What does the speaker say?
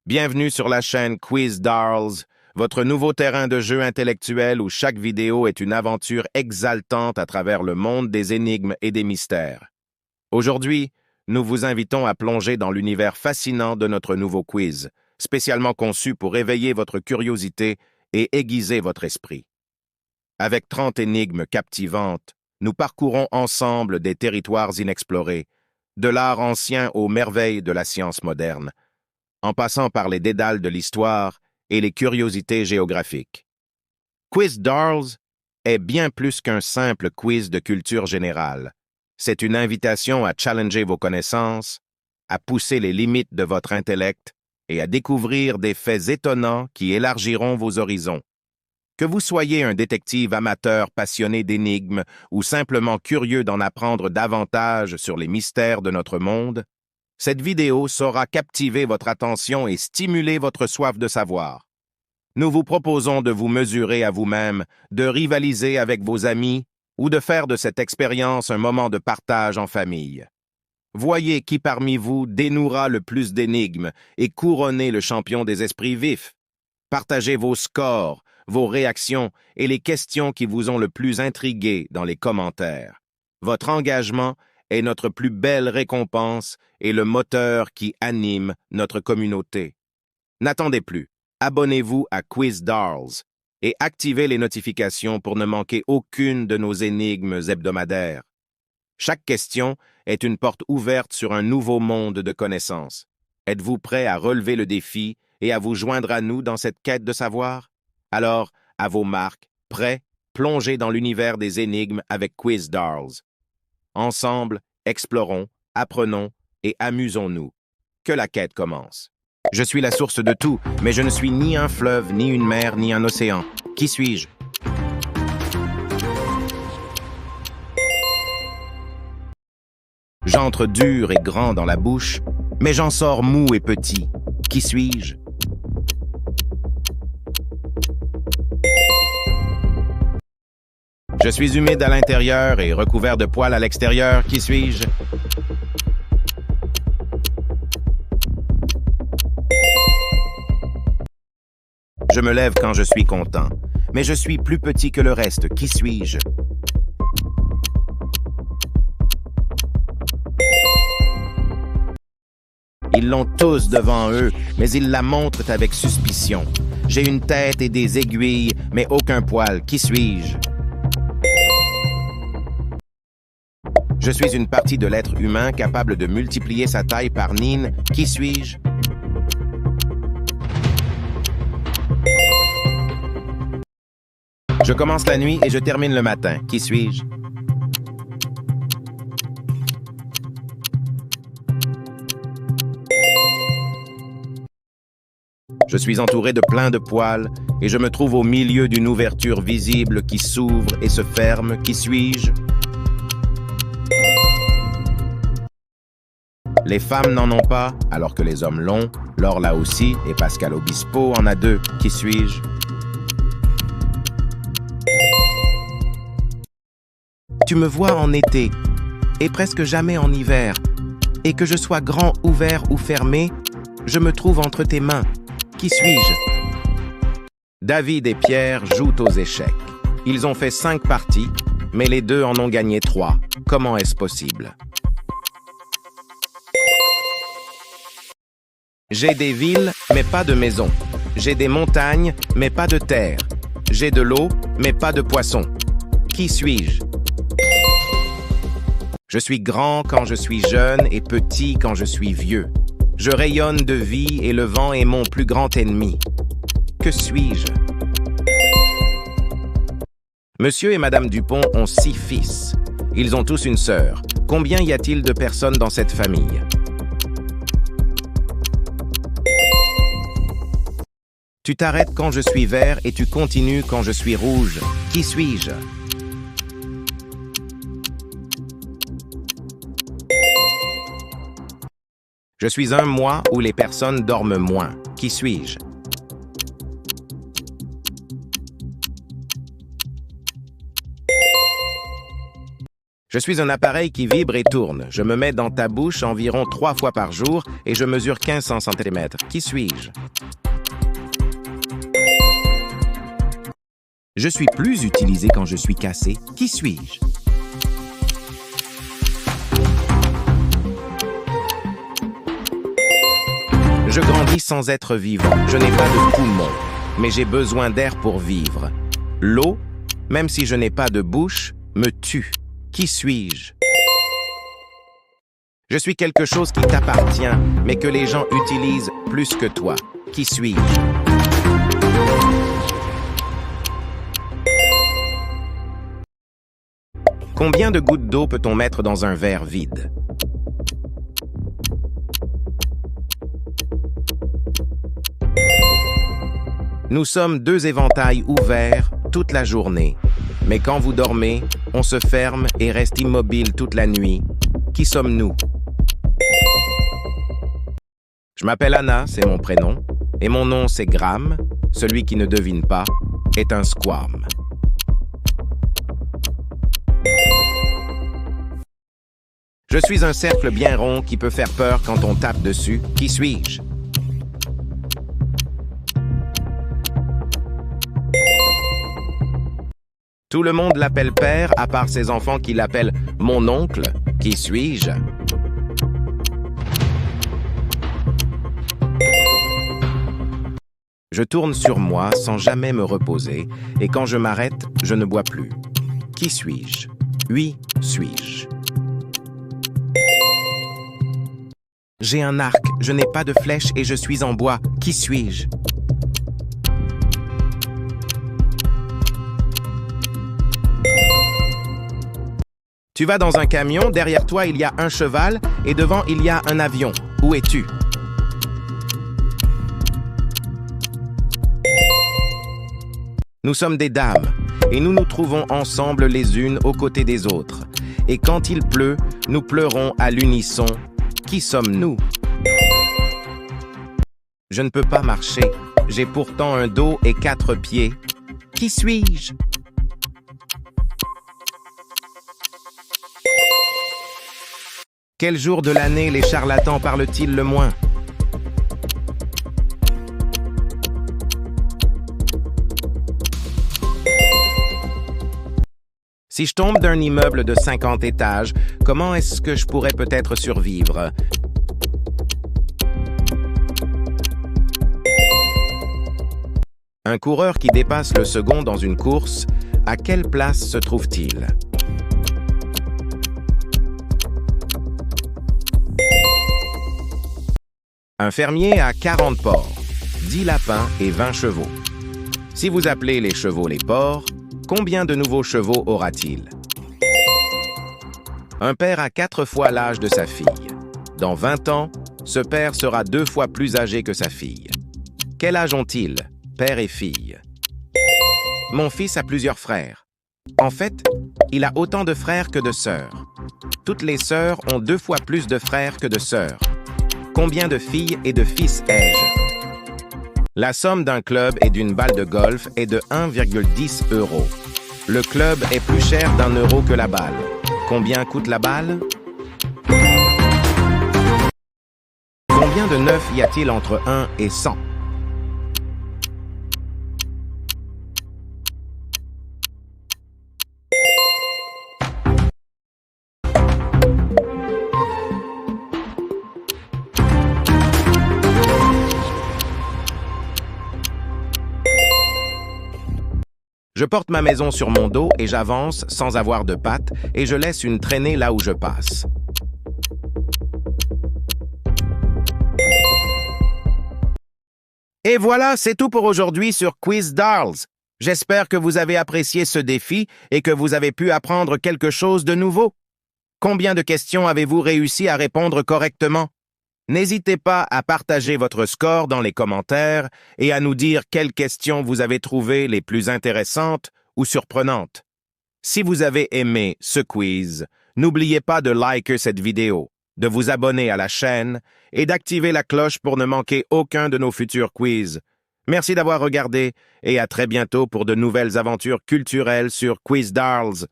Bienvenue sur la chaîne Quiz Darls, votre nouveau terrain de jeu intellectuel où chaque vidéo est une aventure exaltante à travers le monde des énigmes et des mystères. Aujourd'hui, nous vous invitons à plonger dans l'univers fascinant de notre nouveau quiz, spécialement conçu pour éveiller votre curiosité et aiguiser votre esprit. Avec 30 énigmes captivantes, nous parcourons ensemble des territoires inexplorés, de l'art ancien aux merveilles de la science moderne, en passant par les dédales de l'histoire et les curiosités géographiques. Quiz Darls est bien plus qu'un simple quiz de culture générale. C'est une invitation à challenger vos connaissances, à pousser les limites de votre intellect et à découvrir des faits étonnants qui élargiront vos horizons. Que vous soyez un détective amateur passionné d'énigmes ou simplement curieux d'en apprendre davantage sur les mystères de notre monde, cette vidéo saura captiver votre attention et stimuler votre soif de savoir. Nous vous proposons de vous mesurer à vous-même, de rivaliser avec vos amis ou de faire de cette expérience un moment de partage en famille. Voyez qui parmi vous dénouera le plus d'énigmes et couronnez le champion des esprits vifs. Partagez vos scores, vos réactions et les questions qui vous ont le plus intrigué dans les commentaires. Votre engagement est notre plus belle récompense et le moteur qui anime notre communauté. N'attendez plus, abonnez-vous à Quiz Darls et activez les notifications pour ne manquer aucune de nos énigmes hebdomadaires. Chaque question est une porte ouverte sur un nouveau monde de connaissances. Êtes-vous prêt à relever le défi et à vous joindre à nous dans cette quête de savoir? Alors, à vos marques, prêts, plongez dans l'univers des énigmes avec Quiz Darls. Ensemble, explorons, apprenons et amusons-nous. Que la quête commence. Je suis la source de tout, mais je ne suis ni un fleuve, ni une mer, ni un océan. Qui suis-je? J'entre dur et grand dans la bouche, mais j'en sors mou et petit. Qui suis-je? Je suis humide à l'intérieur et recouvert de poils à l'extérieur. Qui suis-je? Je me lève quand je suis content, mais je suis plus petit que le reste. Qui suis-je? Ils l'ont tous devant eux, mais ils la montrent avec suspicion. J'ai une tête et des aiguilles, mais aucun poil. Qui suis-je? Je suis une partie de l'être humain capable de multiplier sa taille par nine. Qui suis-je? Je commence la nuit et je termine le matin. Qui suis-je? Je suis entouré de plein de poils et je me trouve au milieu d'une ouverture visible qui s'ouvre et se ferme. Qui suis-je? Les femmes n'en ont pas, alors que les hommes l'ont. Laure l'a aussi, et Pascal Obispo en a 2. Qui suis-je? Tu me vois en été, et presque jamais en hiver. Et que je sois grand, ouvert ou fermé, je me trouve entre tes mains. Qui suis-je? David et Pierre jouent aux échecs. Ils ont fait 5 parties, mais les 2 en ont gagné 3. Comment est-ce possible? J'ai des villes, mais pas de maisons. J'ai des montagnes, mais pas de terre. J'ai de l'eau, mais pas de poissons. Qui suis-je? Je suis grand quand je suis jeune et petit quand je suis vieux. Je rayonne de vie et le vent est mon plus grand ennemi. Que suis-je? Monsieur et Madame Dupont ont 6 fils. Ils ont tous une sœur. Combien y a-t-il de personnes dans cette famille? Tu t'arrêtes quand je suis vert et tu continues quand je suis rouge. Qui suis-je? Je suis un mois où les personnes dorment moins. Qui suis-je? Je suis un appareil qui vibre et tourne. Je me mets dans ta bouche environ 3 fois par jour et je mesure 1500 cm. Qui suis-je? Je suis plus utilisé quand je suis cassé. Qui suis-je? Je grandis sans être vivant. Je n'ai pas de poumons, mais j'ai besoin d'air pour vivre. L'eau, même si je n'ai pas de bouche, me tue. Qui suis-je? Je suis quelque chose qui t'appartient, mais que les gens utilisent plus que toi. Qui suis-je? Combien de gouttes d'eau peut-on mettre dans un verre vide? Nous sommes 2 éventails ouverts toute la journée. Mais quand vous dormez, on se ferme et reste immobile toute la nuit. Qui sommes-nous? Je m'appelle Anna, c'est mon prénom. Et mon nom, c'est Graham. Celui qui ne devine pas est un squam. Je suis un cercle bien rond qui peut faire peur quand on tape dessus. Qui suis-je? Tout le monde l'appelle père, à part ses enfants qui l'appellent mon oncle. Qui suis-je? Je tourne sur moi sans jamais me reposer, et quand je m'arrête, je ne bois plus. Qui suis-je? Oui, suis-je? J'ai un arc, je n'ai pas de flèche et je suis en bois. Qui suis-je? Tu vas dans un camion, derrière toi il y a un cheval et devant il y a un avion. Où es-tu? Nous sommes des dames et nous nous trouvons ensemble les unes aux côtés des autres. Et quand il pleut, nous pleurons à l'unisson. Qui sommes-nous? Je ne peux pas marcher. J'ai pourtant un dos et 4 pieds. Qui suis-je? Quel jour de l'année les charlatans parlent-ils le moins? Si je tombe d'un immeuble de 50 étages, comment est-ce que je pourrais peut-être survivre? Un coureur qui dépasse le second dans une course, à quelle place se trouve-t-il? Un fermier a 40 porcs, 10 lapins et 20 chevaux. Si vous appelez les chevaux les porcs, combien de nouveaux chevaux aura-t-il? Un père a 4 fois l'âge de sa fille. Dans 20 ans, ce père sera 2 fois plus âgé que sa fille. Quel âge ont-ils, père et fille? Mon fils a plusieurs frères. En fait, il a autant de frères que de sœurs. Toutes les sœurs ont 2 fois plus de frères que de sœurs. Combien de filles et de fils ai-je? La somme d'un club et d'une balle de golf est de 1,10 €. Le club est plus cher d'1 € que la balle. Combien coûte la balle? Combien de 9 y a-t-il entre 1 et 100? Je porte ma maison sur mon dos et j'avance sans avoir de pattes et je laisse une traînée là où je passe. Et voilà, c'est tout pour aujourd'hui sur Quiz Darls. J'espère que vous avez apprécié ce défi et que vous avez pu apprendre quelque chose de nouveau. Combien de questions avez-vous réussi à répondre correctement? N'hésitez pas à partager votre score dans les commentaires et à nous dire quelles questions vous avez trouvées les plus intéressantes ou surprenantes. Si vous avez aimé ce quiz, n'oubliez pas de liker cette vidéo, de vous abonner à la chaîne et d'activer la cloche pour ne manquer aucun de nos futurs quiz. Merci d'avoir regardé et à très bientôt pour de nouvelles aventures culturelles sur Quiz Darls.